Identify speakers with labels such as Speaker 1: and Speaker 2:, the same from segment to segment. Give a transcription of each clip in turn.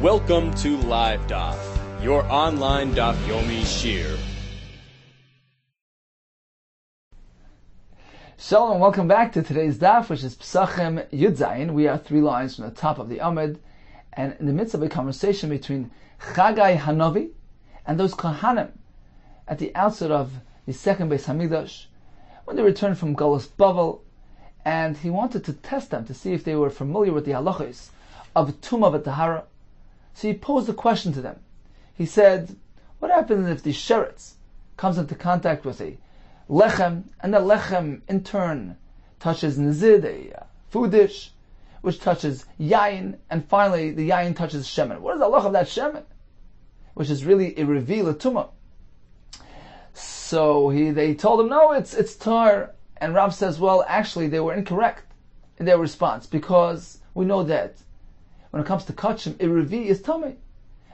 Speaker 1: Welcome to Live Daf, your online Daf Yomi Shir.
Speaker 2: Shalom, welcome back to today's Daf, which is Pesachim Yud Zayin. We are 3 lines from the top of the Amud, and in the midst of a conversation between Chagai Hanavi and those Kohanim at the outset of the second Beis Hamikdash, when they returned from Galus Bavel, and he wanted to test them to see if they were familiar with the halachos of Tumah v'Tahara. So he posed a question to them. He said, what happens if the sheretz comes into contact with a lechem, and the lechem in turn touches nizid, a food dish, which touches yayin, and finally the yayin touches shemen. What is the halach of that shemen? Which is really a reveal tumah. So they told him, no, it's tar. And Rav says, well, actually they were incorrect in their response, because we know that when it comes to kachim, irivi is tummy.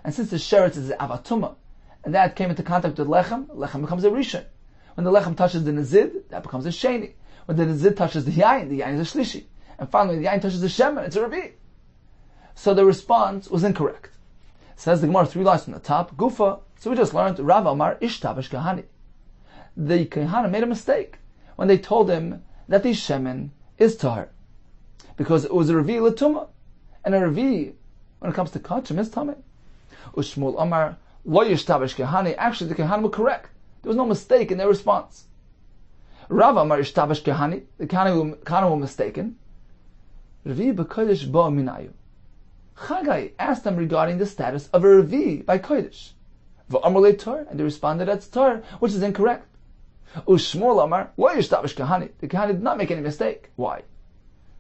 Speaker 2: And since the sheretz is avatuma, and that came into contact with lechem becomes a rishon. When the lechem touches the nizid, that becomes a sheni. When the nizid touches the yayin is a shlishi. And finally, when the yayin touches the shemen, it's a revi. So the response was incorrect. Says the Gemara 3 lines from the top, Gufa. So we just learned, Rav Amar ishtavish kahani. The kahana made a mistake when they told him that the shemen is tahar, because it was a revi l'tumah, and a revi, when it comes to kachim, is tameh. Ushmul Amar lo yishtavish kahani. Actually, the kahanim were correct. There was no mistake in their response. Rav Amar ishtavish kahani. The kahanim were mistaken. Revi b'kodesh bo minayu. Chagai asked them regarding the status of a revi by kodesh. V'amar le tar, and they responded that's tar, which is incorrect. Ushmul Amar lo yishtavish kahani. The kahani did not make any mistake. Why?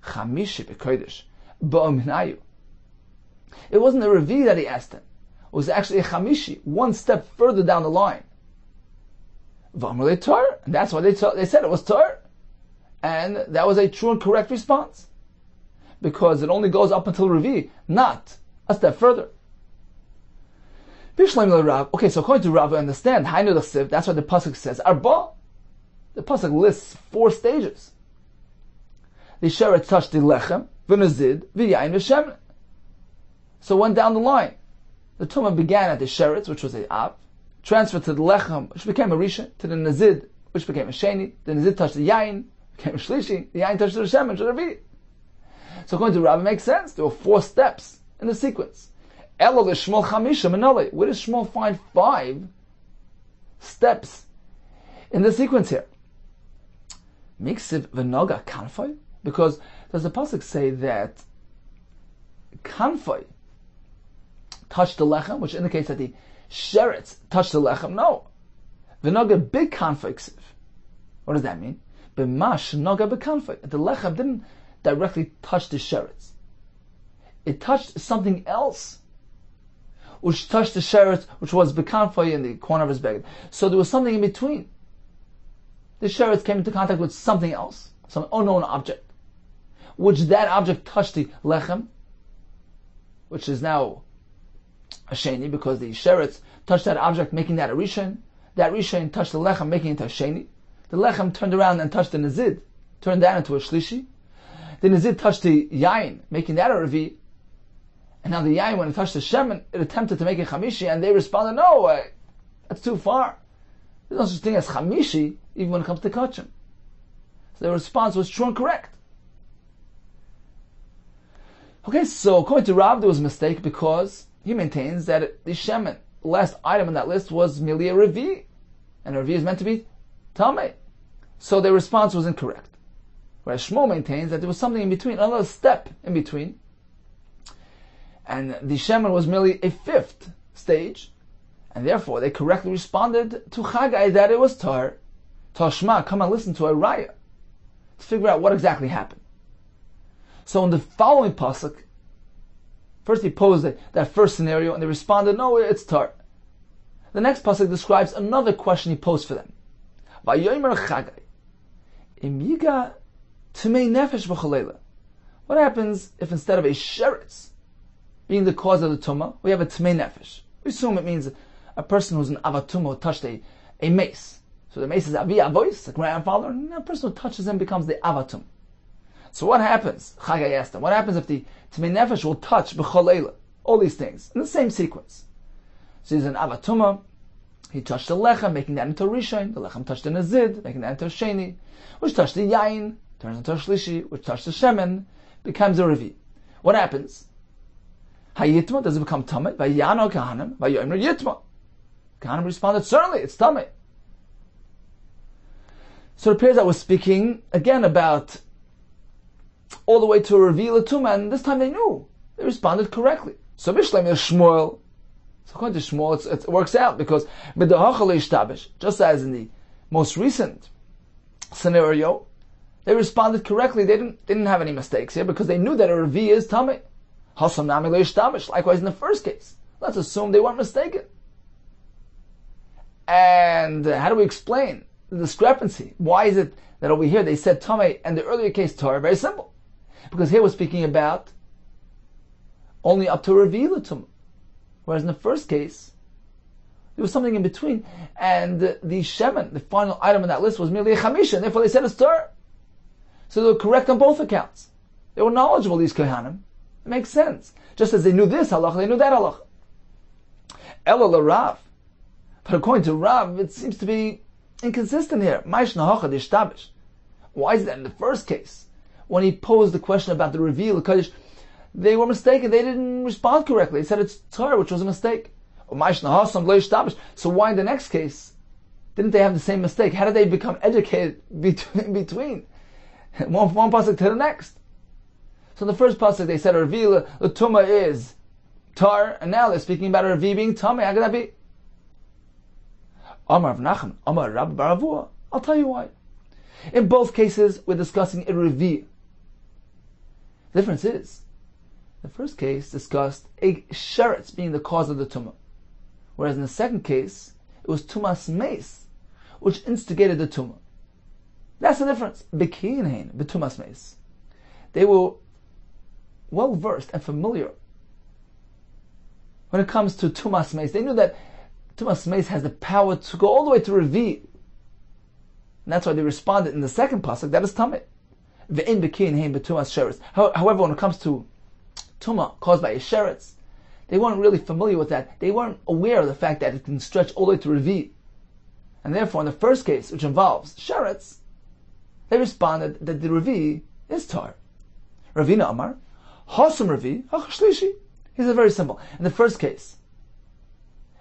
Speaker 2: Chamishi b'kodesh bo minayu. It wasn't a revi that he asked him. It was actually a chamishi, one step further down the line. V'amar le tar, and that's why they said it was tar, and that was a true and correct response, because it only goes up until revi, not a step further. Okay, so according to Rav, we understand, that's why the pasuk says arba. The pasuk lists 4 stages. The sheretz touched the lechem, v'nezid, v'yayin, v'shemen. So went down the line. The tumah began at the sheretz, which was a av, transferred to the lechem, which became a rishon, to the nezid, which became a sheni. The nezid touched the yayin, became a shlishi. The yayin touched the shemen, which was a revi. So according to Rav, it makes sense. There were 4 steps in the sequence. Elo l'shmol chamisha menole. Where does Shmuel find 5 steps in the sequence here? Miksiv v'noga kanfai? Because does the pasuk say that kanfai touched the lechem, which indicates that the sheretz touched the lechem? No. V'noga big kanfai ksiv. What does that mean? B'mash noga b'kanfai. The lechem didn't directly touch the sheretz. It touched something else, which touched the sheretz, which was b'kanfai in the corner of his beged. So there was something in between. The sheretz came into contact with something else, some unknown object, which that object touched the lechem, which is now a sheni, because the sheretz touched that object, making that a rishon. That rishon touched the lechem, making it a sheni. The lechem turned around and touched the nezid, turned that into a shlishi. The nezid touched the yayin, making that a revi. And now the yayin, when it touched the shemen, it attempted to make it chamishi, and they responded, no, that's too far. There's no such thing as chamishi, even when it comes to kachim. So their response was true and correct. Okay, so according to Rav, there was a mistake, because he maintains that the shemen, the last item on that list, was merely a revi, and a revi is meant to be tameh. So their response was incorrect. Whereas Shmuel maintains that there was something in between, another step in between, and the shemen was merely a 5th stage, and therefore they correctly responded to Chagai that it was tar. Tashma, come and listen to a raya to figure out what exactly happened. So in the following pasuk, first he posed that first scenario, and they responded, no, it's tar. The next pasuk describes another question he posed for them. Vayomer Chagai, im yiga Tumei nefesh v'choleila. What happens if instead of a sheretz being the cause of the tumah, we have a tumei nefesh? We assume it means a person who's an avatumah who touched a mace. So the mace is avi avois, the grandfather, and the person who touches him becomes the avatum. So what happens? Chagai asked him, what happens if the tumei nefesh will touch b'choleila? all these things in the same sequence. So he's an avatuma. He touched the lechem, making that into a rishon. The lechem touched the nezid, making that into a sheni. Which touched the yain, turns into a shlishi. Which touched the shemen, becomes a revi. What happens? Hayitma, does it become tamei? Vayano kahanim, vayomer yitma. Kahanim responded, certainly, it's tamei. So it appears that we're speaking again about all the way to a reveal tuma, and this time they knew. They responded correctly. So Bishleim is Shmuel. So according to Shmuel, it works out because just as in the most recent scenario, they responded correctly. They didn't have any mistakes here because they knew that a revi is tamei. Likewise in the first case, let's assume they weren't mistaken. And how do we explain the discrepancy? Why is it that over here they said tamei and the earlier case Torah? Very simple, because here we're speaking about only up to revi l'tumah. Whereas in the first case, there was something in between, and the shemen, the final item on that list, was merely a chamisha, and therefore they said it's Torah. So they were correct on both accounts. They were knowledgeable, these kohanim. It makes sense. Just as they knew this halacha, they knew that halacha. Ela Rav. But according to Rav, it seems to be inconsistent here. Why is it that in the first case, when he posed the question about the reveal, they were mistaken. They didn't respond correctly. They said it's Torah, which was a mistake. So why in the next case didn't they have the same mistake? How did they become educated between one pasuk to the next? So in the first pasuk they said a reveal, the tumah is tar, and now they're speaking about a reveal being tamei. How could that be? Amar Rav Nachman, Amar Rabbi Baravua. I'll tell you why. In both cases, we're discussing a reveal. The difference is, the first case discussed a sheretz being the cause of the tumah, whereas in the second case it was tumas meis which instigated the tumah. That's the difference. Bekiin betumas meis. They were well versed and familiar when it comes to tumas meis. They knew that tumas meis has the power to go all the way to revi, and that's why they responded in the second pasuk that is tamei. Ve'in bekiin betumas sheretz. However, when it comes to tumah caused by a sheretz, they weren't really familiar with that. They weren't aware of the fact that it can stretch all the way to revi. And therefore, in the first case, which involves sheretz, they responded that the revi is tar. Ravina Amar, Hasam revi, hachashlishi. He said very simple. In the first case,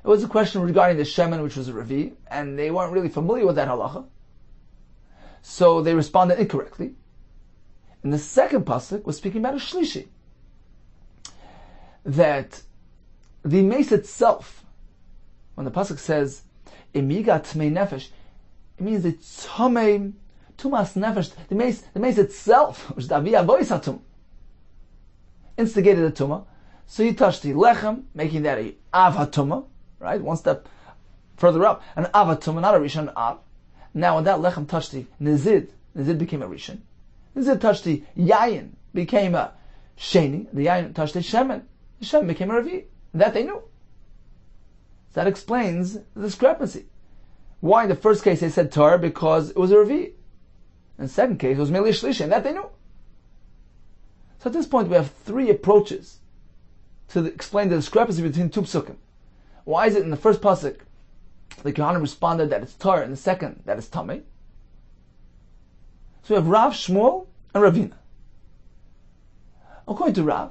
Speaker 2: it was a question regarding the shemen, which was a revi, and they weren't really familiar with that halacha. So they responded incorrectly. And the second pasuk was speaking about a shlishi. That the mace itself, when the pasuk says emiga tmei nefesh, it means it's tumas nefesh. The mace itself, which is the aviyah voice hatum, instigated the tumah. So he touched the lechem, making that a av hatumah, right? One step further up, an av hatumah, not a rishon, an av. Now when that lechem touched the nezid became a rishon. Nezid touched the yayin, became a sheni. The yayin touched the shemen. The shemen became a revi. That they knew. So that explains the discrepancy. Why in the first case they said tar? Because it was a revi. In the second case it was merely a shlishi, and that they knew. So at this point we have three approaches to explain the discrepancy between two psukim. Why is it in the first pasuk the Kohanim responded that it's tar, and the second that it's tamei? So we have Rav, Shmuel, and Ravina. According to Rav,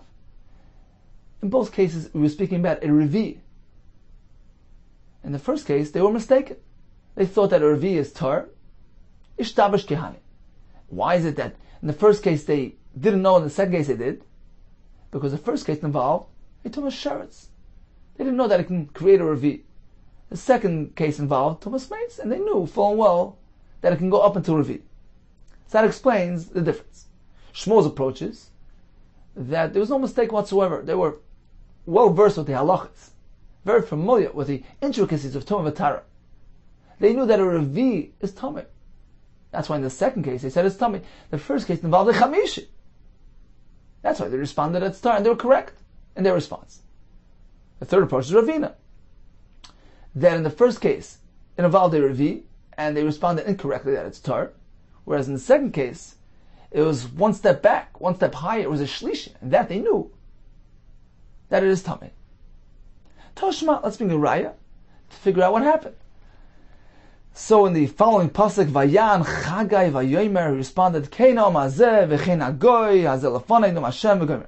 Speaker 2: in both cases we were speaking about a revi. In the first case they were mistaken. They thought that a revi is tar, ishtabash kehani. Why is it that in the first case they didn't know, in the second case they did? Because the first case involved a tumas sheretz. They didn't know that it can create a revi. The second case involved tumas meis, and they knew full and well that it can go up into revi. So that explains the difference. Shmuel's approach is that there was no mistake whatsoever. They were well versed with the halachas, very familiar with the intricacies of tumah v'tara. They knew that a revi is tamei. That's why in the second case they said it's tamei. The first case involved a chamishi. That's why they responded at tar, and they were correct in their response. The third approach is Ravina. That in the first case it involved a revi, and they responded incorrectly that it's tar. Whereas in the second case, it was one step back, one step higher. It was a shlishi, and that they knew. that it is tamei. Toshma, let's bring a raya to figure out what happened. So in the following pasuk, Vayan Chagai Vayomer, he responded, Keino Mazeh v'chein Agoy Hazel Lefanei Nom Hashem v'gomer.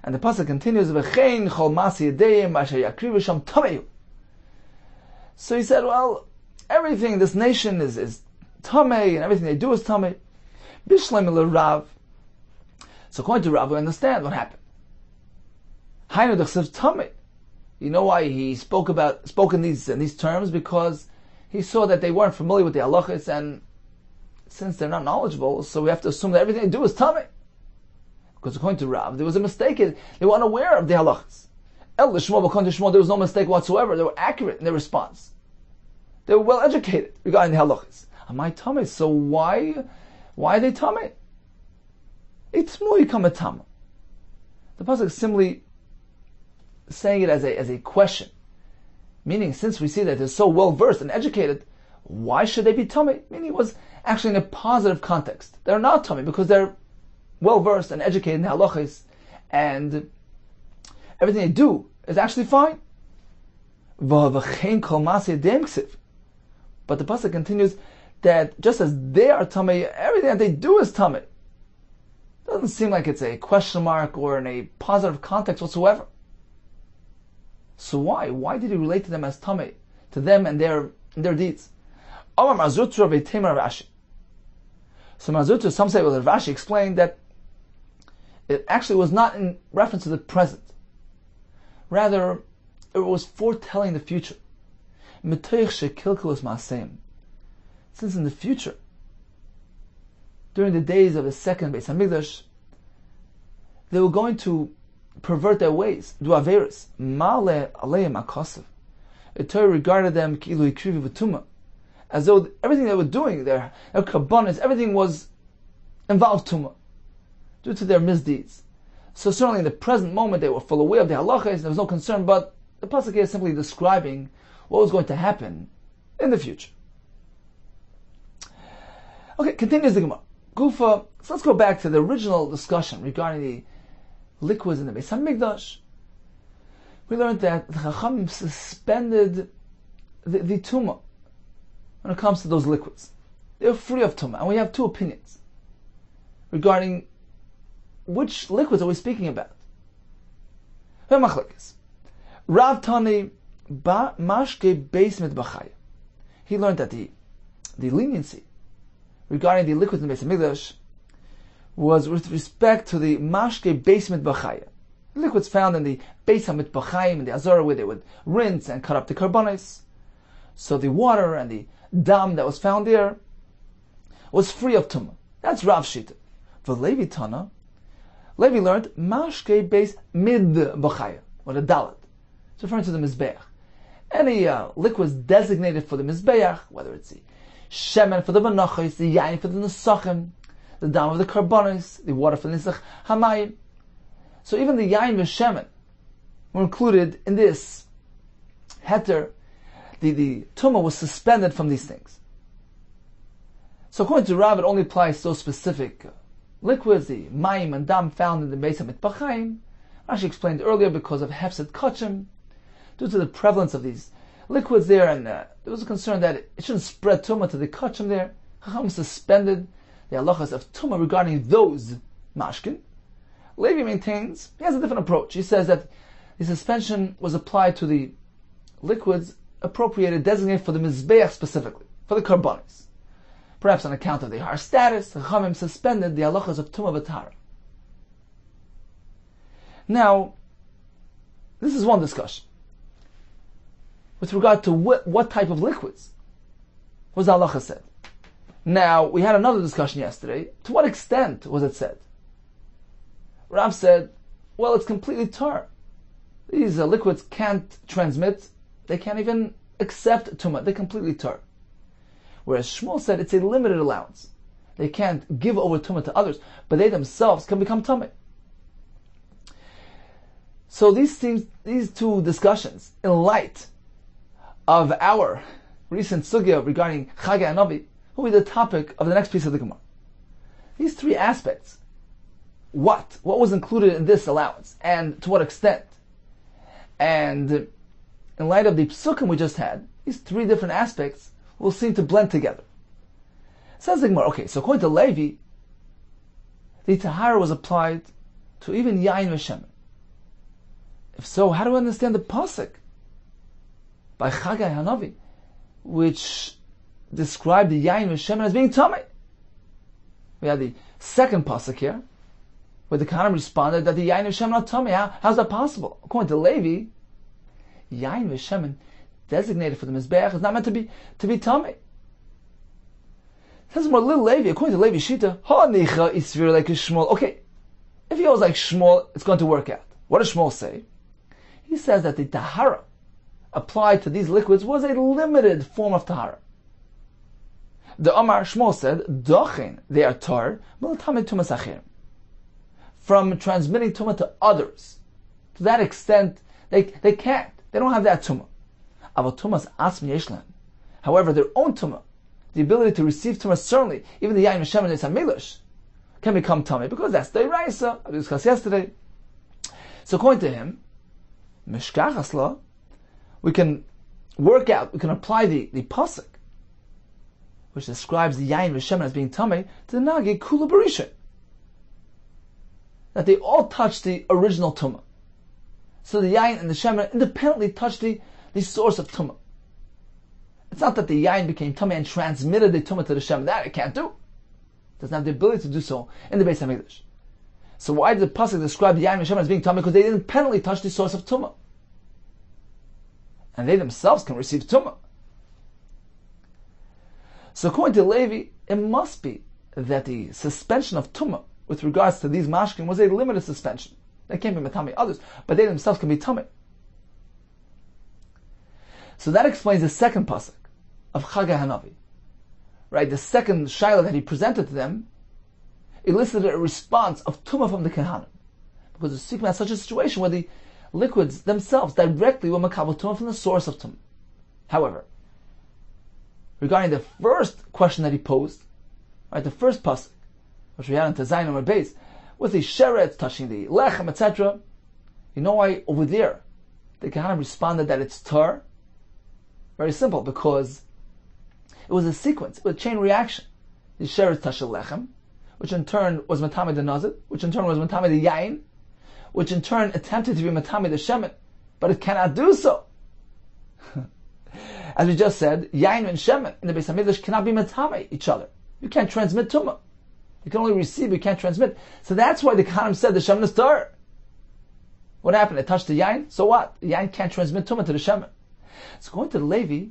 Speaker 2: And the pasuk continues, V'chein Chol Masi Yedeyim Asher Yakrivu Sham Tamei. So he said, well, everything, this nation is tamei, and everything they do is tamei. Bishleim Rav. So according to Rav, we understand what happened. Hainu Dechsev tamei. You know why he spoke in these terms? Because he saw that they weren't familiar with the halachas, and since they're not knowledgeable, so we have to assume that everything they do is tamei. Because according to Rav, there was a mistake. They were unaware of the halachas. El Lishmo v'kon Tishmo, there was no mistake whatsoever. They were accurate in their response. They were well educated regarding the halachas. Am I tamei? So why are they tamei? It's mu'ikam etam. The pasuk is simply saying it as a question, meaning since we see that they're so well versed and educated, why should they be tamei? Meaning it was actually in a positive context. They're not tamei because they're well versed and educated in the halachas, and everything they do is actually fine. But the pasuk continues that just as they are tamei, everything that they do is tamei. Doesn't seem like it's a question mark or in a positive context whatsoever. So why? Why did he relate to them as tamei, to them and their deeds? So Marzutra, some say, well, Rashi explained that it actually was not in reference to the present. Rather, it was foretelling the future. Since in the future, during the days of the second Beis Hamikdash, they were going to pervert their ways, do averis. Ma'ale aleim akasav. The Torah regarded them ki'ilu ikrivi v'tuma, as though everything they were doing, their karbanis, everything was involved tuma, due to their misdeeds. So certainly in the present moment they were full aware of the halachas, there was no concern, but the pasuk here is simply describing what was going to happen in the future. Okay, continues the Gemara. Gufa, so let's go back to the original discussion regarding the liquids in the Beis Hamikdash. We learned that the Chachamim suspended the tumah when it comes to those liquids. They are free of tumah, and we have two opinions regarding which liquids are we speaking about. Rav Tani ba mashke beis mitbachaya. He learned that the leniency regarding the liquids in the Beis Hamikdash was with respect to the mashke beis mitbachaya, liquids found in the Beis HaMitbachayim, in the Azorah, where they would rinse and cut up the karbanis. So the water and the dam that was found there was free of tumah. That's Rav Shita. For Levi Tana, Levi learned mashke beis midbachaya, or the dalet. It's referring to the mizbeach. Any liquids designated for the mizbeach, whether it's the shemen for the menachos, the yain for the nesachim, the dam of the karbanis, the water for the nisach hamayim. So even the yain v'shemen were included in this heter. The tumah was suspended from these things. So according to Rav, it only applies to those specific liquids, the mayim and dam found in the Beis HaMitbachayim. Rashi explained earlier because of hefset kachim, due to the prevalence of these liquids there, and there was a concern that it shouldn't spread tumah to the kachim there. Chacham suspended the halachas of tumah regarding those mashkin. Levi maintains, he has a different approach. He says that the suspension was applied to the liquids appropriated, designated for the mizbeach specifically, for the karbanis. Perhaps on account of the har status, the Chachamim suspended the halachas of tumah v'tara. Now, this is one discussion. With regard to what type of liquids was the halacha said. Now, we had another discussion yesterday. To what extent was it said? Rav said, well, it's completely tar. These liquids can't transmit, they can't even accept tumah, they're completely tar. Whereas Shmuel said it's a limited allowance. They can't give over tumah to others, but they themselves can become tumah. So these two discussions, in light of our recent sugya regarding Chagai Hanavi, will be the topic of the next piece of the Gemara. These three aspects what was included in this allowance, and to what extent. And in light of the psukim we just had, these three different aspects will seem to blend together. Says the Gemara, okay, so according to Levi, the tahara was applied to even yain v'shemen. If so, how do we understand the pasuk by Chagai Hanavi, which described the yain v'shemen as being tamei? We have the second pasuk here, where the Kohanim responded that the yain v'shemen are tamei. How's that possible? According to Levi, yain v'shemen designated for the mizbeach is not meant to be tamei. Says more little Levi, according to Levi Shita, ha'nicha isvir like Shmuel. Okay, if he goes like Shmuel, it's going to work out. What does Shmuel say? He says that the tahara applied to these liquids was a limited form of tahara. The Amar Shmuel said, "Dochin, they are tar, miltamid tumas achirim, from transmitting tumah to others. To that extent, they can't. They don't have that tumah. Aval tumas asmi yeshlan. However, their own tumah, the ability to receive tumah, certainly, even the yain v'shemen and samilush, can become tumah because that's the Raisa I discussed yesterday. So according to him, mishkachas, we can apply the pasuk, which describes the yain v'shemen as being tamei, to the nagi kula barisha, that they all touch the original tumah. So the yain and the shemen independently touch the source of tumah. It's not that the yain became tamei and transmitted the tumah to the shemen. That it can't do. It doesn't have the ability to do so in the Beis HaMikdash. So why did the pasuk describe the yain v'shemen as being tamei? Because they independently touch the source of tumah, and they themselves can receive tumah. So according to Levi, it must be that the suspension of tumah with regards to these mashkin was a limited suspension. They can't be matami others, but they themselves can be tamei. So that explains the second pasuk of Chagai Hanavi. Right, the second shaila that he presented to them elicited a response of tumah from the Kohanim, because the Sikkim had such a situation where the liquids themselves directly were makabel tumah from the source of tumah. However, regarding the first question that he posed, right, the first pasuk, which we had in Tezayin and Beis, with the sheretz touching the lechem, etc., you know why over there the Kohanim responded that it's tar? Very simple, because it was a sequence, it was a chain reaction. The sheretz touched the lechem, which in turn was matami the nazir, which in turn was matami the yain, which in turn attempted to be matami the shemen, but it cannot do so. As we just said, yain and shemen in the Beis HaMikdash cannot be matami each other. You can't transmit tumah. You can only receive, you can't transmit. So that's why the Kohanim said the shemen is tar. What happened? It touched the yain, so what? The yain can't transmit tumah to the shemen. So going to the Levi,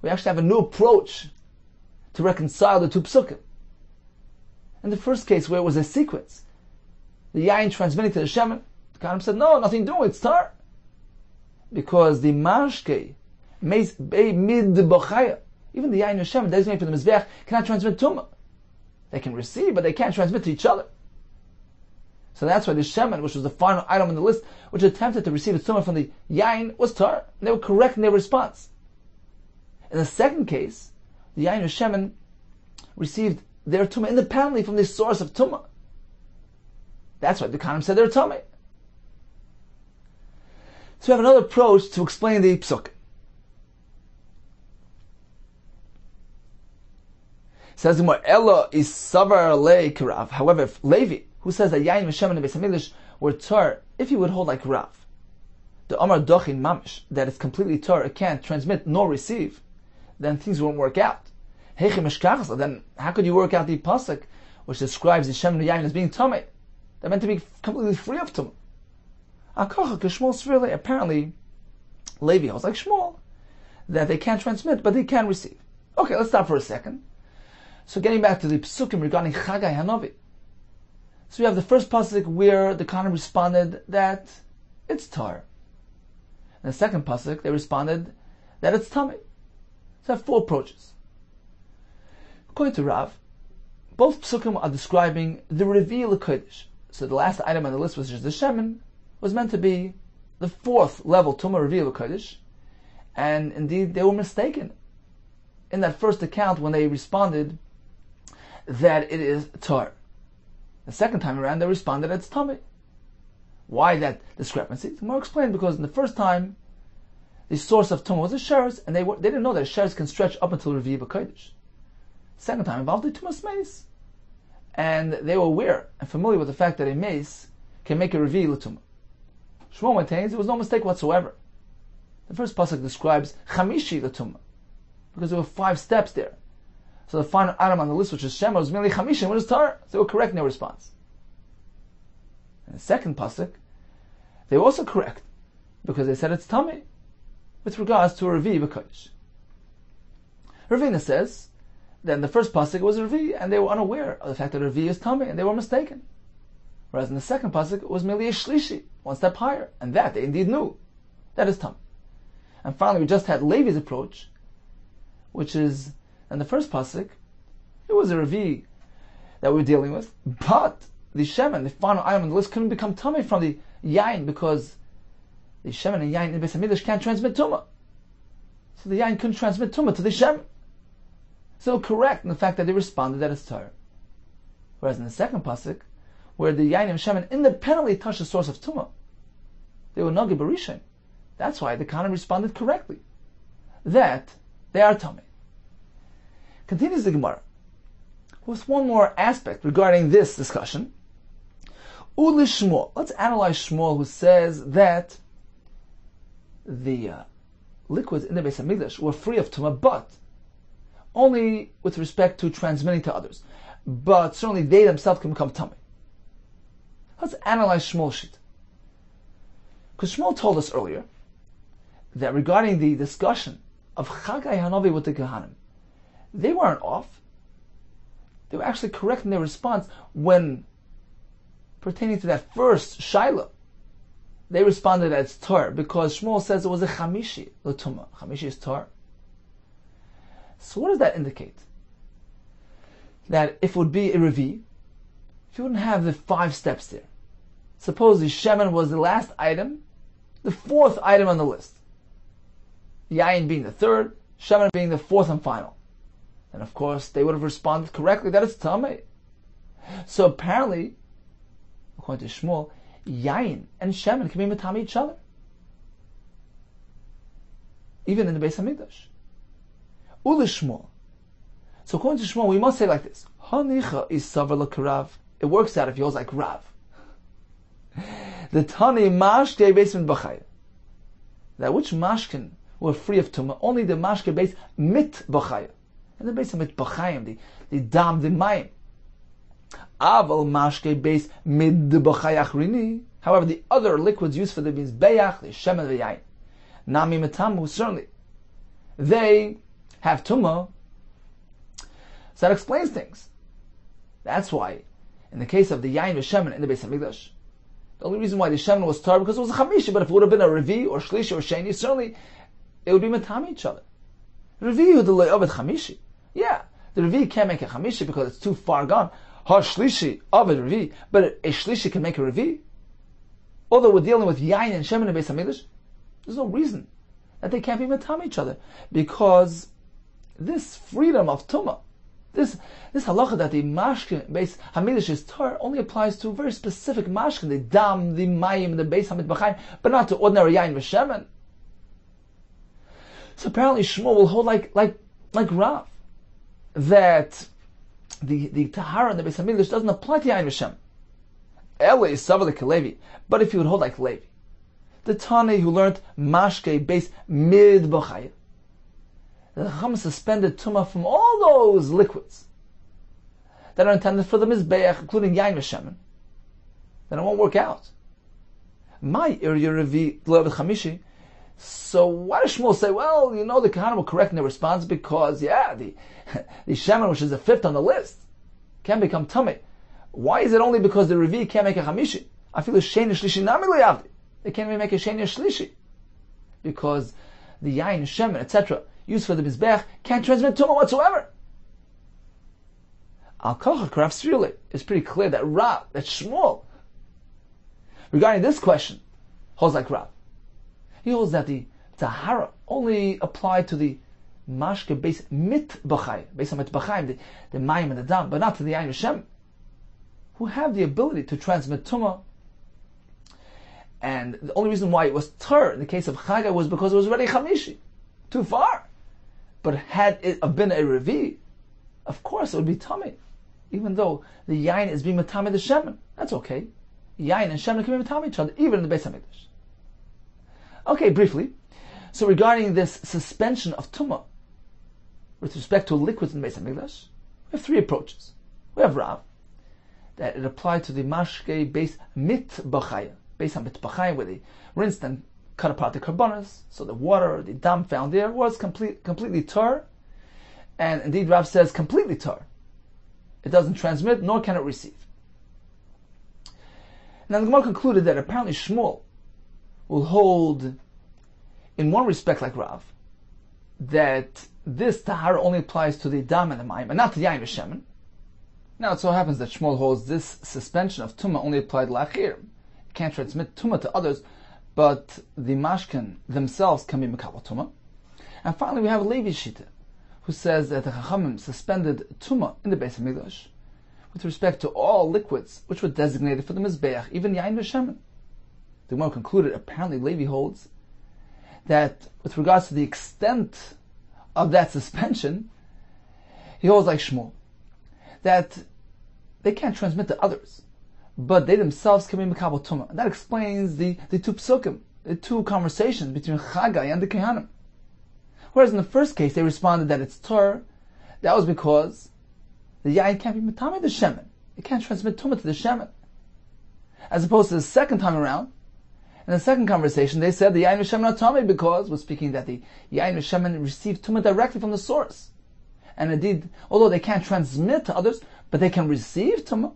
Speaker 2: we actually have a new approach to reconcile the two psukim. In the first case, where it was a sequence, the yain transmitting to the shemen, the Kohanim said, no, nothing doing, it's tar. Because the mashke, mid b'chaya, even the yain and shemen designated for the mizbeach, cannot transmit tumah. They can receive, but they can't transmit to each other. So that's why the shemen, which was the final item on the list, which attempted to receive its tumah from the yain, was tar. And they were correct in their response. In the second case, the yain and shemen received their tumah independently from the source of tumah. That's why the Kohanim said they're tamei. So we have another approach to explain the psuk. Says the Gemara, Ella is savar le kirav. However, if Levi, who says that yain v'shemen and Beis HaMikdash were tar, if he would hold like Rav, the Amar dochin mamish, that it's completely tar, it can't transmit nor receive, then things won't work out. Then how could you work out the pasuk which describes the shemen and yain as being tamei? They're meant to be completely free of tumah. Apparently, Levi holds like Shmuel that they can't transmit, but they can receive. Okay, let's stop for a second. So getting back to the psukim regarding Chagai Hanavi. So we have the first pasuk where the Kohanim responded that it's tar. And the second pasuk, they responded that it's tamei. So I have four approaches. According to Rav, both psukim are describing the Revi l'Kodesh. So the last item on the list, which is the shemen, was meant to be the fourth level tumah Revi l'Kodesh, and indeed they were mistaken in that first account when they responded that it is tar. The second time around, they responded it's tummy. Why that discrepancy? The Gemara explained because in the first time, the source of tumah was a sheretz, and they didn't know that a sheretz can stretch up until Revi'ah B'Kodesh. Second time involved the tumas mace, and they were aware and familiar with the fact that a mace can make a Revi'ah l'tumah. Shmuel maintains there was no mistake whatsoever. The first pasuk describes chamishi l'tumah because there were 5 steps there. So the final item on the list, which is Shema, was merely chamishin, which is tar. So they were correct in their response. In the second pasuk, they were also correct because they said it's tummy with regards to a Revi'ah B'Kodesh. Ravina says that in the first pasuk it was a Revi'ah, and they were unaware of the fact that a Revi'ah is tummy, and they were mistaken. Whereas in the second pasuk it was merely a shlishi, 1 step higher, and that they indeed knew. That is tummy. And finally, we just had Levi's approach, which is in the first pasuk, it was a Revi'ah that we were dealing with, but the shemen, the final item on the list, couldn't become tummy from the yain because the shemen and yain in Beis HaMikdash can't transmit tumah. So the yain couldn't transmit tumah to the shemen. So correct in the fact that they responded that it's tar. Whereas in the second pasuk, where the yain and shemen independently touched the source of tumah, they were nagi barishin. That's why the Kohanim responded correctly that they are tummy. Continues the Gemara with one more aspect regarding this discussion. Uli Shmuel. Let's analyze Shmuel, who says that the liquids in the Beis HaMikdash were free of tumah, but only with respect to transmitting to others. But certainly they themselves can become tummy. Let's analyze Shmuel's sheet. Because Shmuel told us earlier that regarding the discussion of Chagai Hanavi with the Kohanim, they weren't off. They were actually correct in their response when pertaining to that first Shaila. They responded as tar because Shmuel says it was a chamishi l'tumah. Chamishi is tar. So what does that indicate? That if it would be a Revi'ah, if you wouldn't have the 5 steps there. Suppose the shemen was the last item, the 4th item on the list. Yain being the 3rd, shemen being the 4th and final. And of course, they would have responded correctly that it's tamei. So apparently, according to Shmuel, yain and shemen can be matami each other, even in the Beis HaMikdash. Uli Shmuel. So according to Shmuel, we must say like this: Hanicha is savar l'karav. It works out if he holds like Rav. The tani mashke basement b'chaya. That which mashkin were free of tumah, only the mashke base mit b'chaya. And the base of mit b'chayim, the dam, the mayim. Aval mashke base mid b'chaya achrini. However, the other liquids used for the means beyach, the shemen v'yayin. Nami metamu, certainly. They have tumah. So that explains things. That's why, in the case of the yayin v'shemen in the Beis HaMikdash, the only reason why the shemen was tar because it was a chamishi, but if it would have been a revi or shlishi or sheni, certainly it would be matami each other. Revi who delay of chamishi. Yeah, the revi can't make a chamishi because it's too far gone. Ha shlishi of a revi, but a shlishi can make a revi. Although we're dealing with yayin and shemen in Beis HaMikdash, there's no reason that they can't be matami each other because this freedom of tumah, this halacha that the mashkin Beis HaMikdash is tar only applies to very specific mashkin, the dam, the mayim, the Beis HaMikdash, but not to ordinary yayin v'shemen. So apparently Shmuel will hold like Rav, that the tahara in the Beis HaMikdash doesn't apply to yayin v'shemen. Ele is savalik Levi, but if you would hold like Levi, the Tani who learned mashke Beis mid b'chaya, the Chacham suspended tumah from all those liquids that are intended for the mizbeach, including yain v'shemen, then it won't work out. My area revi l'ovet chamishi. So why does Shmuel say, well, the Kohanim will correct in their response because, the shemen, which is the 5th on the list, can become tummy. Why is it only because the revi can't make a chamishi? I feel a sheni shlishi nami li'avdi. They can't even make a sheni shlishi because the yain, shemen, etc. used for the mizbech can't transmit tumah whatsoever. Al Kocha Krav Srili is pretty clear that Shmuel, regarding this question, holds like Rav. He holds that the tahara only applied to the mashke base mit b'chayim, based on mit b'chayim, the mayim and the dam, but not to the yain v'shem. who have the ability to transmit tumah. And the only reason why it was tur in the case of Chagai was because it was already Chamishi, too far. But had it been a Revi, of course it would be tummy, even though the yain is being matame the shemen. That's okay. Yain and shemen can be matame each other, even in the Beis Hamikdash. Okay, briefly. So regarding this suspension of tumah with respect to liquids in the Beis Hamikdash, we have three approaches. We have Rav, that it applied to the mashke Beis Mitbachaya, Beis HaMitbachaya, where they rinsed and cut apart the karbonos, so the water, the dam found there was completely tar, and indeed Rav says completely tar. It doesn't transmit, nor can it receive. Now the Gemara concluded that apparently Shmuel will hold, in one respect like Rav, that this tahara only applies to the dam and the mayim, and not to the yain v'shemen. Now it so happens that Shmuel holds this suspension of tumah only applied la'achir. It can't transmit tumah to others, but the mashkin themselves can be mekabel tumah. And finally we have Levi Shita, who says that the Chachamim suspended tumah in the Beis Hamikdash with respect to all liquids which were designated for the mizbeach, even yain v'shemen. The Gemara concluded apparently Levi holds that with regards to the extent of that suspension, he holds like Shmuel, that they can't transmit to others, but they themselves can be mekabel tumah. And that explains the two psukim, the two conversations between Chagai and the Kehanim. Whereas in the first case they responded that it's tar, that was because the yain can't be matame the shemen. It can't transmit tumah to the shemen. As opposed to the second time around, in the second conversation, they said the yain v'shemen not tummy because we're speaking that the yain v'shemen received tumah directly from the source. And indeed, although they can't transmit to others, but they can receive tumah,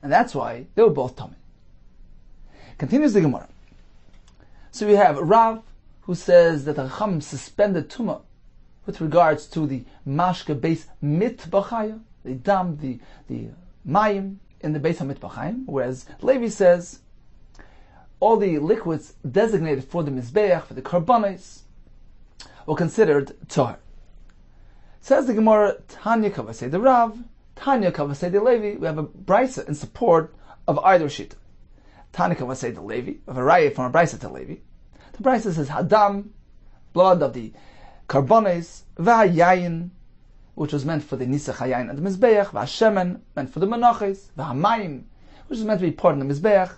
Speaker 2: and that's why they were both tummy. Continues the Gemara. So we have Rav, who says that the Chacham suspended tumah with regards to the mashke Beis Mitbachaya, the dam, the mayim in the Beis HaMitbachayim, whereas Levi says all the liquids designated for the mizbeach, for the karbonos, were considered tar. Says the Gemara, Tanya Kavasei the Rav, Tanya Kavasei the Levi. We have a brisa in support of either shita. Tanya Kavasei the Levi, we have a raya from a brisa to Levi. The brisa says Hadam, blood of the karbonos, v'hayayin, which was meant for the nisach hayayin and the mizbeach, v'hashemen, meant for the menachos, v'hamayim, which is meant to be poured in the mizbeach,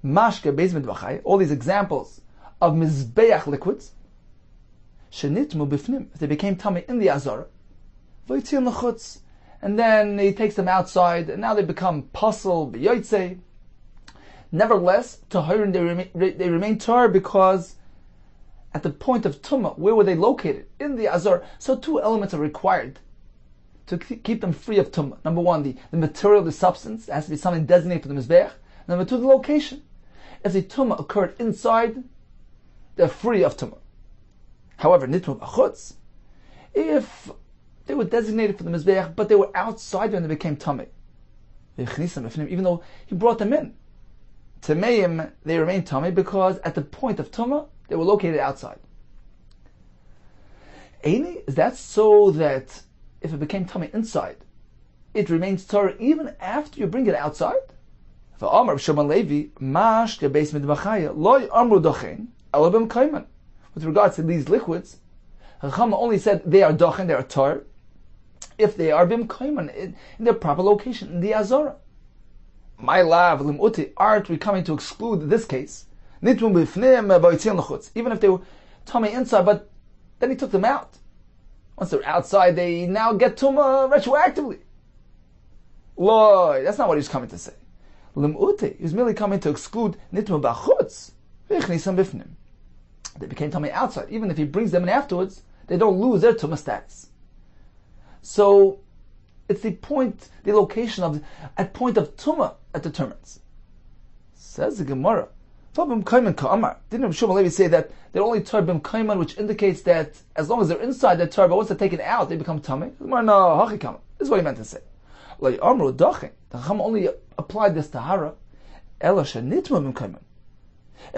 Speaker 2: mashke beis mitbachai, all these examples of mizbeach liquids, shenitmu bifnim, if they became tummy in the azara, v'yitzil lechutz, and then he takes them outside, and now they become pasal b'yotzei. Nevertheless, tahirin, they remain tar because at the point of tumah, where were they located? In the azar. So two elements are required to keep them free of tumah. Number one, the material, the substance, it has to be something designated for the mizbeach. Number two, the location. If the tumah occurred inside, they're free of tumah. However, nitmu b'chutz, if they were designated for the mizbeach, but they were outside when they became tummy, even though he brought them in, Tameim, they remain tummy because at the point of tumah, they were located outside. Eini, is that so that if it became tummy inside, it remains tar even after you bring it outside? With regards to these liquids, Chacham only said they are dochen, they are tar, if they are bim kaiman, in their proper location, in the azara. My lav limuti, aren't we coming to exclude this case? Even if they were tummy inside, but then he took them out. Once they're outside, they now get tumah retroactively. Lord, that's not what he's coming to say. Limuti, he was merely coming to exclude nitma b'chutz. They became tummy outside. Even if he brings them in afterwards, they don't lose their tumah status. So it's the point, the location at point of tumah that determines. Says the Gemara. Didn't Rabbi Levi say that they're only tar bim kaiman, which indicates that as long as they're inside they're tar, but once they're taken out, they become tummy? No, this is what he meant to say. The Chacham only applied this tahara. If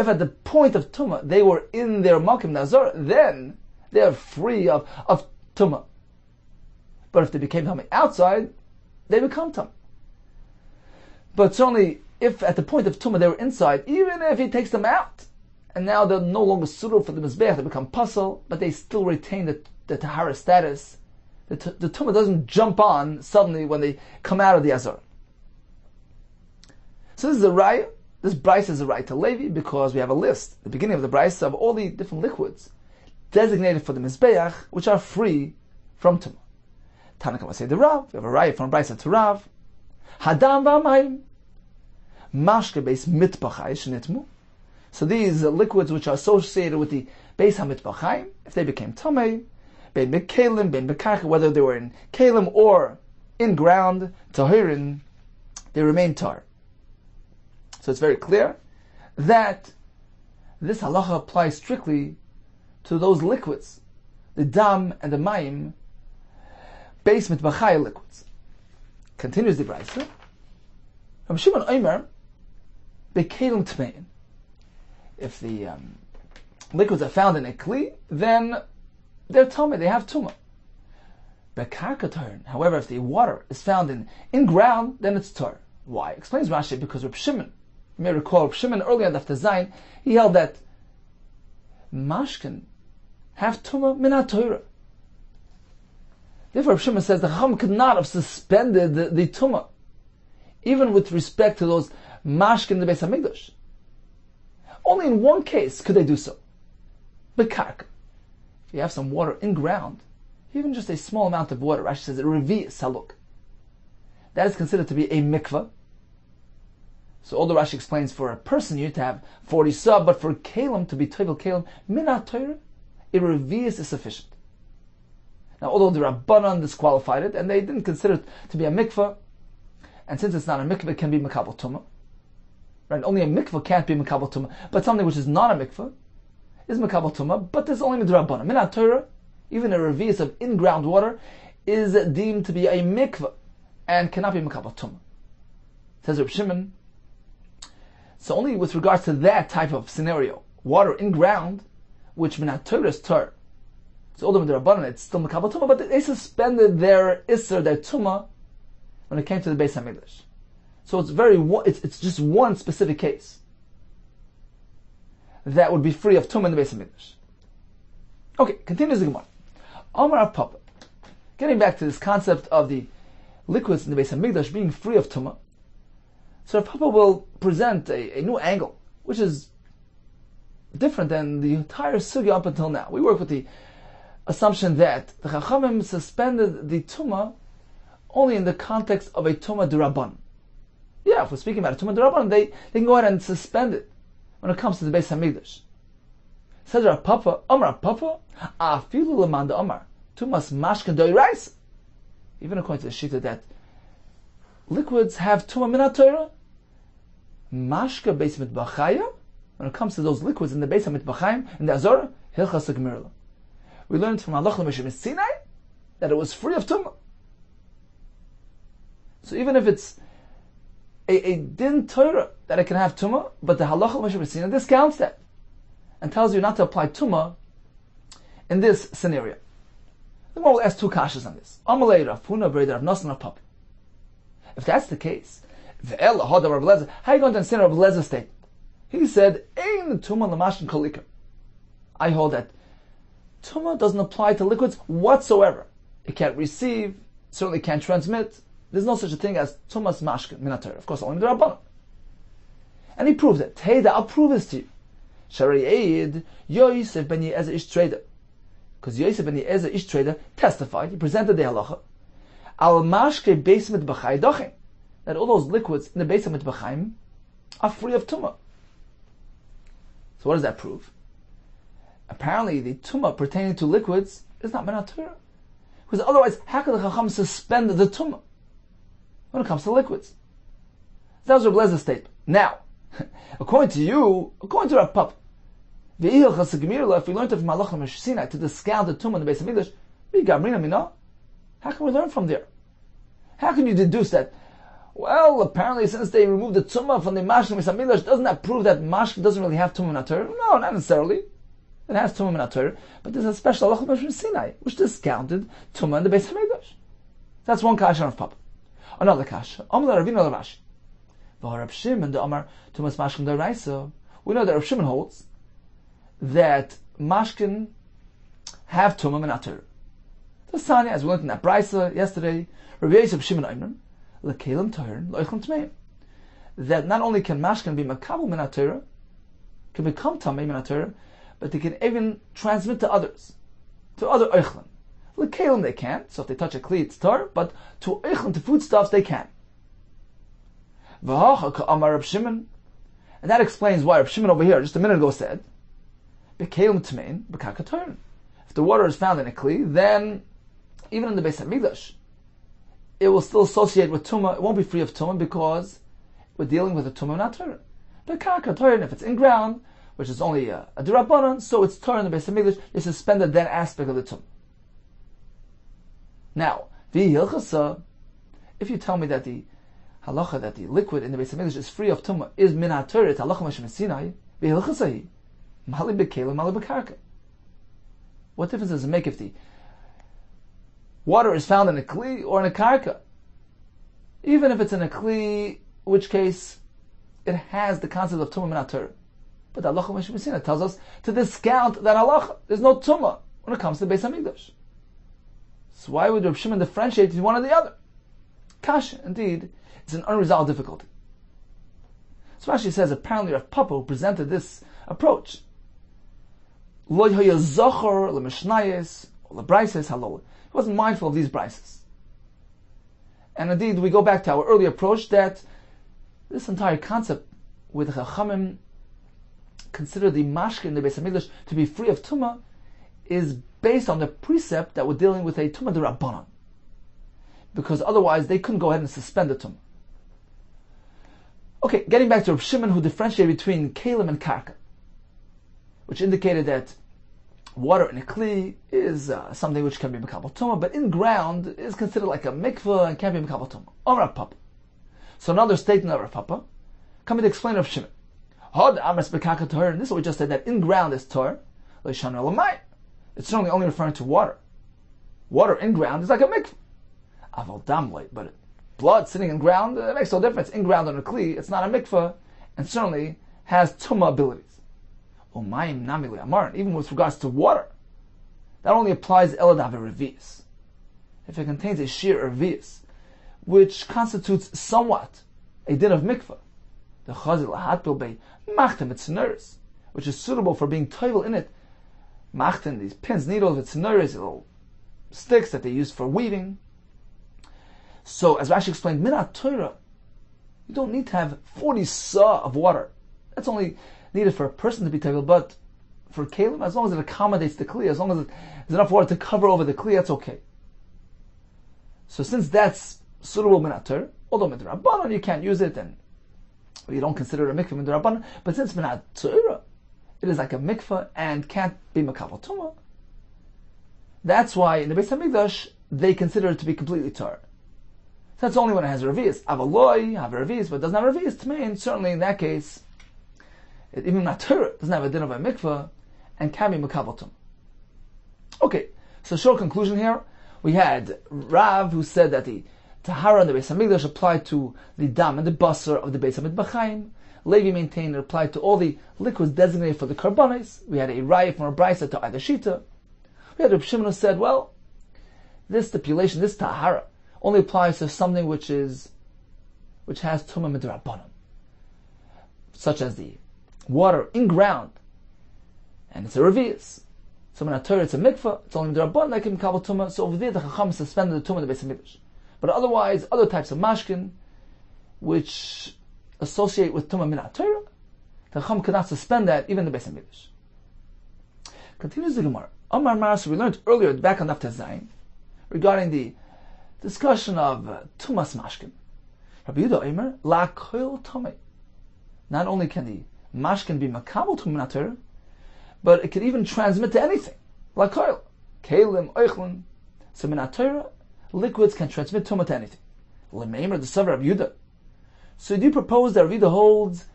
Speaker 2: at the point of tumah they were in their makim nazar, then they are free of tumah. But if they became tummy outside, they become tummy. But certainly, if at the point of tumah they were inside, even if he takes them out, and now they're no longer suitable for the mizbeach, they become puzzle, but they still retain the tahara status. The tumah doesn't jump on suddenly when they come out of the azor. So this is a raya. This brisa is a raya to Levi because we have a list at the beginning of the brisa of all the different liquids designated for the mizbeach which are free from tumah. Tanakh say the Rav. We have a raya from brisa to Rav. Hadam v'amayim mashke beis mitbachai shenitmu. So these liquids which are associated with the beis hamitbachayim, if they became tamei, bein bekalim, bein bekarka, whether they were in kalim or in ground, tahirin, they remain tar. So it's very clear that this halacha applies strictly to those liquids, the dam and the mayim, beis mitbachai liquids. Continues the brayso. Rabbi Shimon Omer, bekalim tmein. If the liquids are found in a kli, then they're tumah, they have tumah. Bekarka tar. However, if the water is found in ground, then it's tar. Why? Explains Rashi, because Rabbi Shimon, you may recall Rabbi Shimon earlier on the Zayin, he held that mashkin have tumah minat Torah. Therefore, Rabbi Shimon says the Chacham could not have suspended the tumah, even with respect to those mashkin in the Beis Hamikdash. Only in one case could they do so. Bekarka. If you have some water in ground, even just a small amount of water, Rashi says, revi saluk. That is considered to be a mikvah. So all the Rashi explains, for a person you need to have 40 sub, but for kalim to be toivel kalim, minat Torah, a revi is sufficient. Now, although the Rabbanan disqualified it, and they didn't consider it to be a mikvah, and since it's not a mikvah, it can be makabel tumah. Right? Only a mikvah can't be makabel tumah, but something which is not a mikvah is makabel tumah, but there's only midrabanan. Minat Torah, even a revius of in-ground water, is deemed to be a mikvah and cannot be makabel tumah. Says Reb Shimon. So only with regards to that type of scenario, water in ground, which minat Torah is tar. So although midrabanan it's still makabel tumah, but they suspended their isser, their tumah, when it came to the Beis Hamikdash. So it's just one specific case that would be free of tumah in the Beis Hamikdash. Okay, continues the Gemara. Amar Papa. Getting back to this concept of the liquids in the Beis Hamikdash being free of tumah, so Papa will present a new angle, which is different than the entire sugya up until now. We work with the assumption that the Chachamim suspended the tumah only in the context of a tumah d'Rabbanan. Yeah, if we're speaking about a tumah d'Rabbanan, they can go ahead and suspend it when it comes to the Beis Hamikdash. Says Rav Papa, Amar Papa, afilu l'man Amar, tumas mashken doiraisa. Even according to the shita that liquids have tumah minat Torah, mashka beis mitbachaya. When it comes to those liquids in the Beis HaMitbachayim, in the Azorah, hilchas ha'gemirla. We learned from Halach l'Moshe Sinai that it was free of tumah. So even if it's a din Torah that it can have tumah, but the Halach l'Moshe Sinai discounts that and tells you not to apply tumah in this scenario. The Gemara will ask two kashas on this. Amalei Rav Huna b'rei Rav Nosson Rav Papa. If that's the case, how are you going to understand Rav Lezer's statement? He said, "Ein tumah l'mashkin kolikar." I hold that tumah doesn't apply to liquids whatsoever. It can't receive, certainly can't transmit. There's no such a thing as tumas mashkin minat Torah. Of course, only the Rabbanan. And he proved it. Teida, I'll prove this to you. Shari Eid Yosef ben Yezer Ish Trader, because Yosef ben Yezer Ish Trader testified. He presented the halacha al mashke beis mitbachai dochin, that all those liquids in the beis mitbachayim are free of tumah. So what does that prove? Apparently, the tumah pertaining to liquids is not minat Torah, because otherwise, how could the Chacham suspend the tumah when it comes to liquids? That was Reb Lezer's statement. Now, according to you, according to Rav Papa, if we learned it from Halach l'Moshe Sinai to discount the tumah in the Beis Hamikdash, how can we learn from there? How can you deduce that? Well, apparently, since they removed the tumah from the mashkin in the Beis Hamikdash, doesn't that prove that mashkin doesn't really have tumah minat Torah? No, not necessarily. It has tumah minat Torah, but there's a special Halach l'Moshe Sinai which discounted tumah in the Beis Hamikdash. That's one kasha of Papa. Another kasha. Amar Ravina Rashi. Rab Shimon the Amar Tumas Mashkin Daraisa. We know that Rab Shimon holds that Mashkin have Tumah Min HaTorah. The Tanya, as we learned in that Brisa yesterday, Rabbi Yosef Shimon Eimer, Lekelim Toherin, Loichlem Tmeim. That not only can Mashkin be Makabel Min HaTorah, can become Tamei Min HaTorah, but they can even transmit to others, to other Eichlim. Lekelim they can't, so if they touch a Kli it's Tar, but to Eichlim, to foodstuffs, they can. V'hacha ka'amar Rab Shimon, and that explains why Rab Shimon over here, just a minute ago, said, Bekelim Tmein, Bekaka Toherin. If the water is found in a Kli, then even in the Beis HaMikdash, it will still associate with Tumah. It won't be free of Tumah because we're dealing with a Tumah not Torah. But Karka Torah, if it's in ground, which is only a D'Rabbanan, so it's Torah in the Beis HaMikdash, you suspended that aspect of the Tumah. Now, V'hilchasa, if you tell me that the halacha, that the liquid in the Beis HaMikdash is free of Tumah, is Min HaTorah, it's halacha Moshe Sinai, V'hilchasa, Mali B'Kelim, Mali B'Karka. What difference does it make if the water is found in a Kli or in a Karka? Even if it's in a Kli, which case it has the concept of Tumah Min HaTorah. But the halacha Moshe Sinai tells us to discount that halacha. There's no Tumah when it comes to the Beis HaMikdash. So why would Reb Shimon differentiate between one or the other? Kasha, indeed, it's an unresolved difficulty. So Rashi says apparently Rav Papa, who presented this approach, Lo Hoya Zochor LeMishnayis LeBraises Halol. He wasn't mindful of these brises. And indeed, we go back to our earlier approach that this entire concept with Chachamim consider the mashkin in the Beis HaMikdash to be free of Tumah is based on the precept that we're dealing with a Tumah D'Rabbanan. Because otherwise they couldn't go ahead and suspend the Tumah. Okay, getting back to Reb Shimon, who differentiated between Kalim and Karka, which indicated that water in a Kli is something which can be Mekabel Tumah, but in ground is considered like a mikveh and can't be Mekabel Tumah. Or Rav Papa. So another statement of Rav Papa, coming to explain Reb Shimon. Hod Amres Bekaka Torah, and this is what we just said, that in ground is Torah, Leishan Elamai. It's certainly only referring to water. Water in ground is like a mikveh. Aval Damlay, but blood sitting in ground, it makes no difference. In ground on a Kli, it's not a mikveh, and certainly has Tumah abilities. Umayim Namili Amaran, even with regards to water, that only applies Eladav Revius. If it contains a sheer Revius, which constitutes somewhat a din of mikveh, the Chazil Hatbil Bey Machtem Etzineris, which is suitable for being toivel in it. Machtem, these pins, needles, Etzineris, little sticks that they use for weaving. So, as Rashi explained, Min HaTorah, you don't need to have 40 sa of water. That's only needed for a person to be toivel, but for Kalim, as long as it accommodates the Kli, as long as there's enough water to cover over the Kli, that's okay. So since that's suitable Min HaTorah, although Min HaRabbanan you can't use it, and you don't consider it a mikveh Min HaRabbanan, but since Min HaTorah, it is like a mikveh and can't be Mekabel Tumah, that's why in the Beis HaMikdash, they consider it to be completely Torah. So that's only when it has a Revius. Avaloi, have a Revius, but it doesn't have a Revius to me, and certainly in that case, even Torah doesn't have a din of a mikveh and can be Mekabel Tumah. Okay, so short conclusion here. We had Rav who said that the Tahara in the Beis HaMikdash applied to the dam and the basar of the Beis HaMikdash. Levi maintained it applied to all the liquids designated for the karbanis. We had a raya from a brisa to either shita. We had Reb Shimon who said, well, this stipulation, this Tahara, only applies to something which has Tumah Midrabbanan, such as the water in ground, and it's a revius. So when a Torah it's a mikveh, it's only Midrabbanan that can Mekabel Tumah. So over there the Chacham suspended the Tumah in the Beis HaMikdash. But otherwise, other types of mashkin, which associate with Tumah Min HaTorah, the Chacham cannot suspend that even in the Beis HaMikdash. Continues the Gemara. Amar Maras, we learned earlier back on Daf Tezayin regarding the discussion of Tumas Mashkin. Rabbi Yehuda Eimer, La Koil Tomei. Not only can the Mashkin be Mekabel Tumah Min HaTorah, but it can even transmit to anything. La Koil. Kalim, Oichlin. So Min HaTorah, liquids can transmit Tumah to anything. Lemeimer, the Savar Rabbi Yehuda. So do you propose that Rabbi Yehuda holds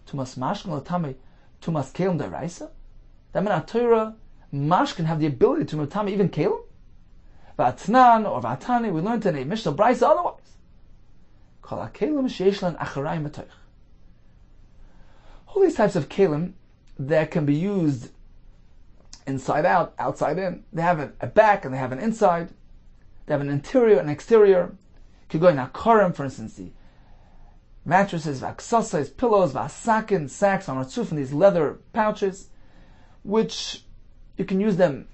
Speaker 2: Tumas Mashkin Latame, Tumas Kalim Daraisa? That Min HaTorah, Mashkin have the ability to Matame even Kalim? Vatnan or Vatani, we learned in a Mishnah Brisa otherwise. All these types of kelim that can be used inside out, outside in. They have a back and they have an inside. They have an interior and exterior. You could go in akarim, for instance, the mattresses, vaksasas, pillows, vasakin, sacks, amatzuf, and these leather pouches, which you can use them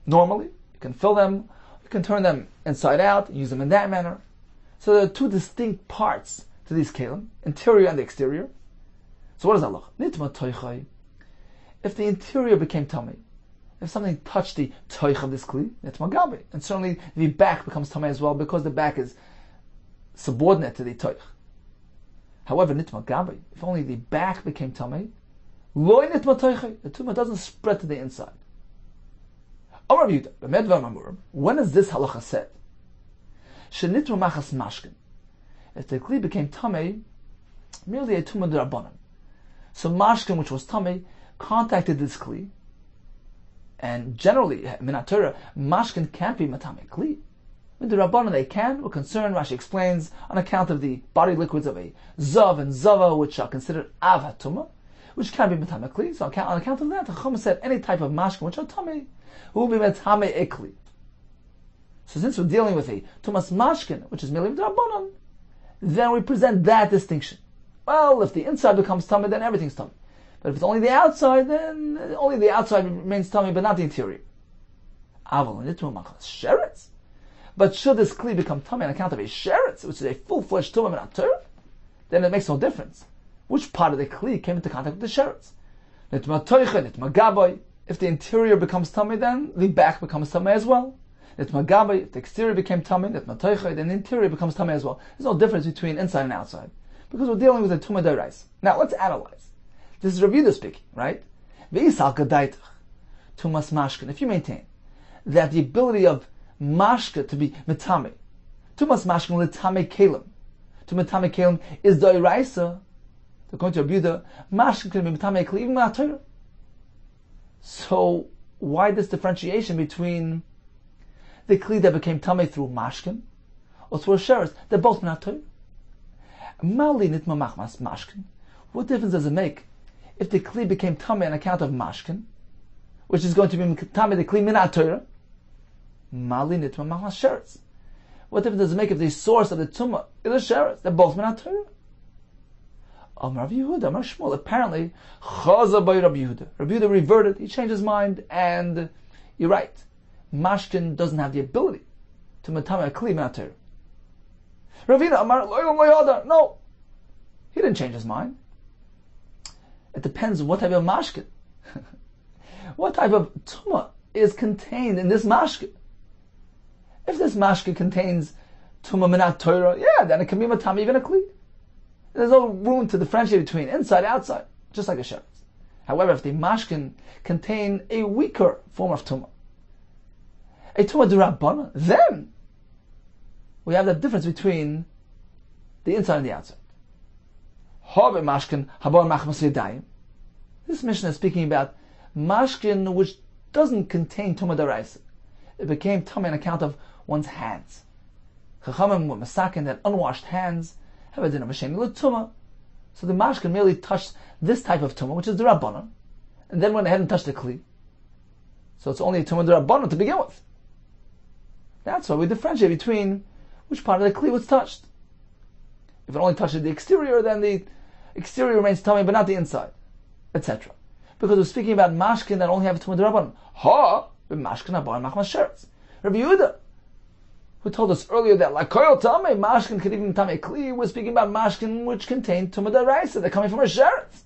Speaker 2: normally. You can fill them. You can turn them inside out, use them in that manner. So there are two distinct parts to these kelim, interior and the exterior. So what is Allah? Nitma toichai. If the interior became tummy, if something touched the toich of this kli, nitma gabi. And certainly the back becomes tummy as well because the back is subordinate to the toich. However, nitma gabi, if only the back became tummy, loy nitma toichai, the tumah doesn't spread to the inside. Rabbi Yehuda, when is this halacha said? Shenitma machas mashkin. If the kli became tummy, merely a tumah d'rabbanan. So mashkin, which was tummy, contacted this kli, and generally, minat Torah, mashkin can't be matame kli. With the rabbanan they can. We're concerned, Rashi explains, on account of the body liquids of a zav and zava, which are considered av hatuma, which can be matame kli. So on account of that, the Chum said any type of mashkin which are tummy will be matame ekli. So since we're dealing with a tumas mashkin, which is merely rabbanan, then we present that distinction. Well, if the inside becomes tummy, then everything's tummy. But if it's only the outside, then only the outside remains tummy, but not the interior. But should this kli become tummy on account of a sheretz, which is a full-fledged tumah minat Torah, then it makes no difference which part of the kli came into contact with the sheretz. If the interior becomes tummy, then the back becomes tummy as well. If the exterior became tummy, then the interior becomes tummy as well. There's no difference between inside and outside, because we're dealing with a tumah d'oraisa. Now let's analyze. This is Rabbi Yehuda speaking, right? Tumas mashkin. If you maintain that the ability of mashka to be metame, tumas mashkin letame kelim, to metame kelim is d'oraisa. According to Rabbi Yehuda, mashkin can be metame kelim even minat Torah. So why this differentiation between the kli that became tame through mashkin or through a sheretz? They're both minat Torah. Mali nitma machmas mashkin. What difference does it make if the kli became tummy on account of mashkin, which is going to be tummy the kli minat Torah? Mali nitma machmas sheretz. What difference does it make if the source of the tumah is a sheretz? They're both minat Torah. Rabbi Yehuda, Amar Shmuel. Apparently, chaza by Rabbi Yehuda. Rabbi Yehuda reverted. He changed his mind, and you're right. Mashkin doesn't have the ability to metame a kli minat Torah. Rabbi Yehuda, Amar loylam loyada. No, he didn't change his mind. It depends on what type of mashkin. What type of tumah is contained in this mashkin? If this mashkin contains tumah minat Torah, yeah, then it can be matame even a kli. There's no room to differentiate between inside and outside, just like a sheretz. However, if the mashkin contain a weaker form of tumah, a tumah d'rabbanan, then we have the difference between the inside and the outside. This Mishnah is speaking about mashkin which doesn't contain tumah d'oraisa. It became tumah on account of one's hands. Chachamim were masakin that unwashed hands have a din of masheni l'tumah. So the mashkin merely touched this type of tumah, which is the rabbanon, and then went ahead and touched the kli. So it's only a tumah d'rabbanan to begin with. That's why we differentiate between which part of the kli was touched. If it only touches the exterior, then the exterior remains tummy, but not the inside, etc. Because we're speaking about mashkin that only have a tumah d'rabbanan. Mashkin abar machmas sheretz. Rabbi Yehuda, who told us earlier that like koyol tamei mashkin could even tamei kli, was speaking about mashkin which contained tumah d'oraisa. They're coming from a sheretz.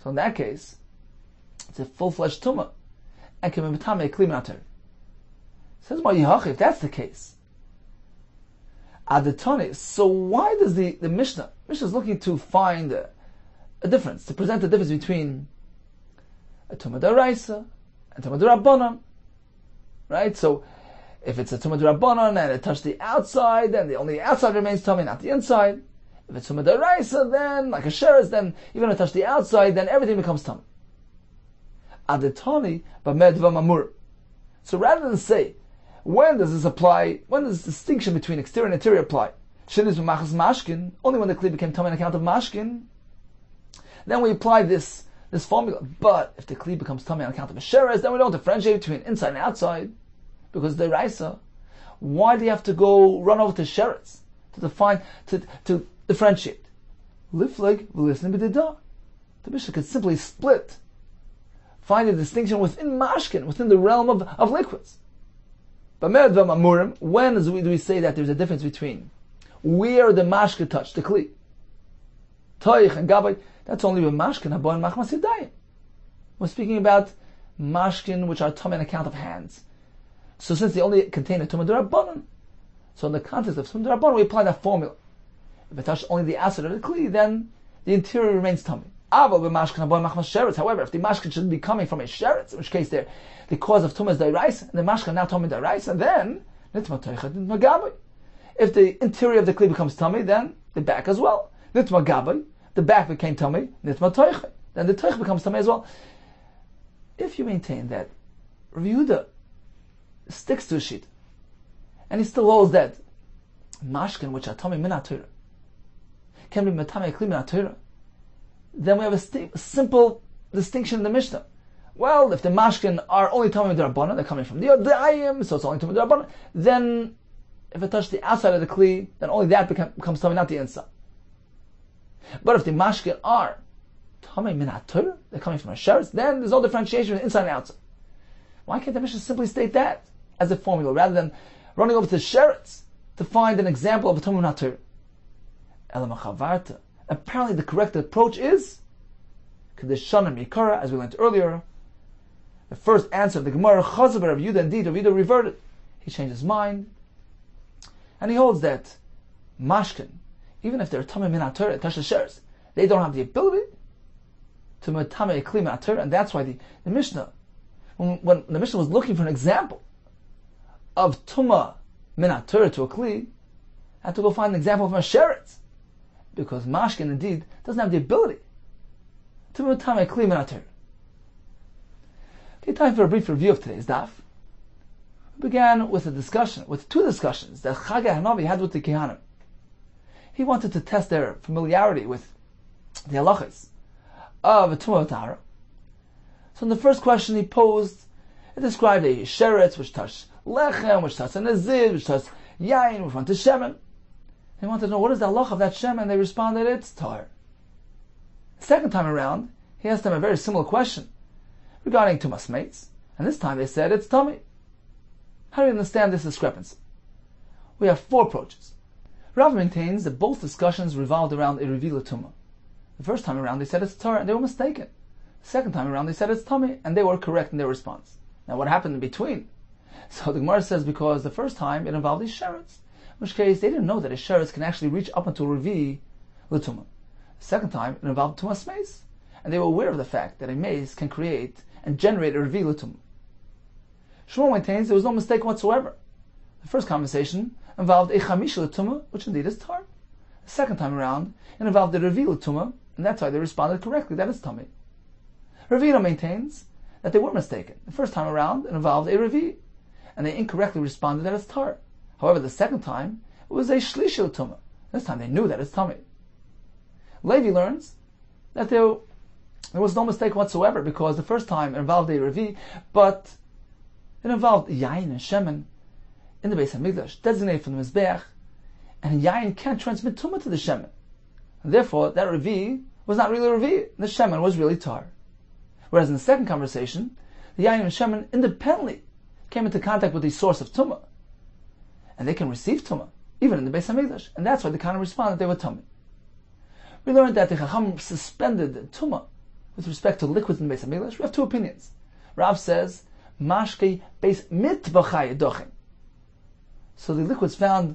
Speaker 2: So in that case, it's a full-fledged tumah and can be tamei kli minat Torah. Says Mar Yehuda, if that's the case, adatone. So why does the Mishnah is looking to find a difference, to present a difference between a tumah d'oraisa and tumah d'rabbanan, right? So if it's a tumah d'rabbanan and it touched the outside, then only the outside remains tummy, not the inside. If it's tumah d'oraisa, then like a sheretz, then even if it touched the outside, then everything becomes tummy. Adatoni b'medva mamur. So rather than say, when does this apply? When does this distinction between exterior and interior apply? Shin is machas mashkin, only when the kli became tummy on account of mashkin. then we apply this formula. But if the kli becomes tummy on account of a sheretz, then we don't differentiate between inside and outside, because the raisa. Why do you have to go run over to sheretz to differentiate? Lifleg v'lisnin b'didah. The Mishnah could simply split, find a distinction within mashkin, within the realm of liquids. But when do we say that there's a difference between where the mashkin touched the kli? Toich and gabay, that's only with mashkin, habo and machmas yadayim. We're speaking about mashkin which are tum on account of hands. So since they only contain a tum d'Rabbanan, so in the context of tum d'Rabbanan, we apply that formula. If it touched only the acid of the kli, then the interior remains tummy. However, if the mashkin should be coming from a sheretz, in which case the cause of tumah is da'iraisa, and the mashkin now tummy da'iraisa, then if the interior of the kli becomes tummy, then the back as well. The back became tummy, then the toich becomes tummy as well. If you maintain that Rabbi Yehuda sticks to a sheet, and he still holds that mashkin, which are tummy min ha'torah, can be metame kli min ha'torah, then we have a simple distinction in the Mishnah. Well, if the mashkin are only tummy d'Rabbanan, they're coming from the ayim, so it's only tummy d'Rabbanan, then if it touches the outside of the kli, then only that becomes tummy, not the inside. But if the mashkin are tummy min ha'torah, they're coming from a sheretz, then there's no differentiation between inside and outside. Why can't the Mishnah simply state that as a formula, rather than running over to sheretz to find an example of a tummy min ha'torah? Elachavarta. Apparently the correct approach is Kedeshana Mikara, as we learned earlier. The first answer of the Gemara, Chazaber of Yehuda, indeed, Rav Yehuda reverted. He changed his mind. And he holds that mashkin, even if they're tamei min ha'torah, touch the sheretz, they don't have the ability to metame kli min ha'torah, and that's why the Mishnah, when the Mishnah was looking for an example of tuma min ha'torah to a kli, had to go find an example from a sheretz, because mashkin indeed doesn't have the ability to metame kli min ha'torah. Okay, time for a brief review of today's daf. We began with two discussions that Chagai Hanavi had with the Kehanim. He wanted to test their familiarity with the halachas of a tumah tahara. So in the first question he posed, it described a sheretz which touched lechem, which touched a nazid, which touched yain, which went to shemen. They wanted to know what is the halach of that shemen. They responded, it's tar. The second time around, he asked them a very similar question regarding tumas mates, and this time they said it's tummy. How do we understand this discrepancy? We have four approaches. Rav maintains that both discussions revolved around a revealed tumah. The first time around they said it's tar, and they were mistaken. The second time around they said it's tummy, and they were correct in their response. Now what happened in between? So the Gemara says because the first time it involved these sheretz, in which case they didn't know that a sheretz can actually reach up until revi l'tumah. The second time it involved tumas mace, and they were aware of the fact that a mace can create and generate a revi l'tumah. Shmuel maintains there was no mistake whatsoever. The first conversation involved a chamish l'tumah, which indeed is tar. The second time around it involved the revi l'tumah, and that's why they responded correctly, that is tummy. Ravina maintains that they were mistaken. The first time around it involved a revi, and they incorrectly responded that it's tar. However, the second time it was a shlishi l'tumah. This time they knew that it's tummy. Levi learns that there was no mistake whatsoever, because the first time it involved a revi, but it involved yain and shemen in the Beis HaMikdash, designated from the Mizbeach, and yain can't transmit tumah to the shemen. And therefore, that revi was not really revi, the shemen was really tar. Whereas in the second conversation, the yain and shemen independently came into contact with the source of tumah, and they can receive tumah, even in the Beis HaMikdash, and that's why they kind of responded they were tumah. We learned that the Chacham suspended tumah with respect to liquids in the Beis HaMikdash. We have two opinions. Rav says, mashkei beis mitbachai dochin. So the liquids found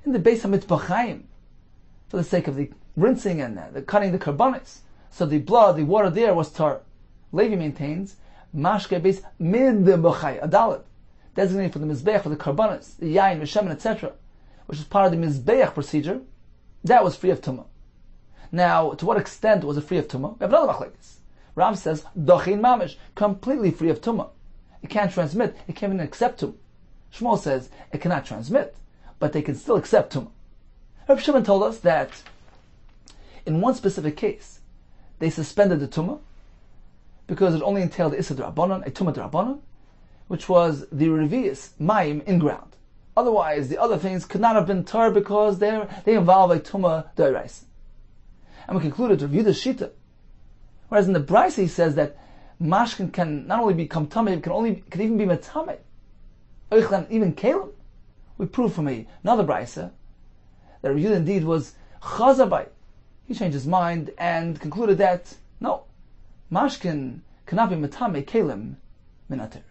Speaker 2: in the Beis HaMitbachayim, for the sake of the rinsing and the cutting the karbanis, so the blood, the water there was tar. Levi maintains mashkei beis midbachai adalit, designated for the mizbeach, for the karbanis, the yain, the shemen, etc., which is part of the mizbeach procedure, that was free of tumah. Now, to what extent was it free of tumah? We have another machlekes. Rav says dochin mamish, completely free of tumah. It can't transmit, it can't even accept tumah. Shmuel says it cannot transmit, but they can still accept tumah. Reb Shimon told us that in one specific case, they suspended the tumah because it only entailed the Issa D'Rabbanan, a tumah D'Rabbanan, which was the revius, mayim, in ground. Otherwise, the other things could not have been tar because they involve a tumah D'Orais. And we concluded to review the Shita. Whereas in the Brisa he says that mashkin can not only become tameh, it can even be metameh. Even kalim. We prove from another Brisa that Rabbi Yehuda indeed was chazabai. He changed his mind and concluded that no, mashkin cannot be metameh kalim minatir.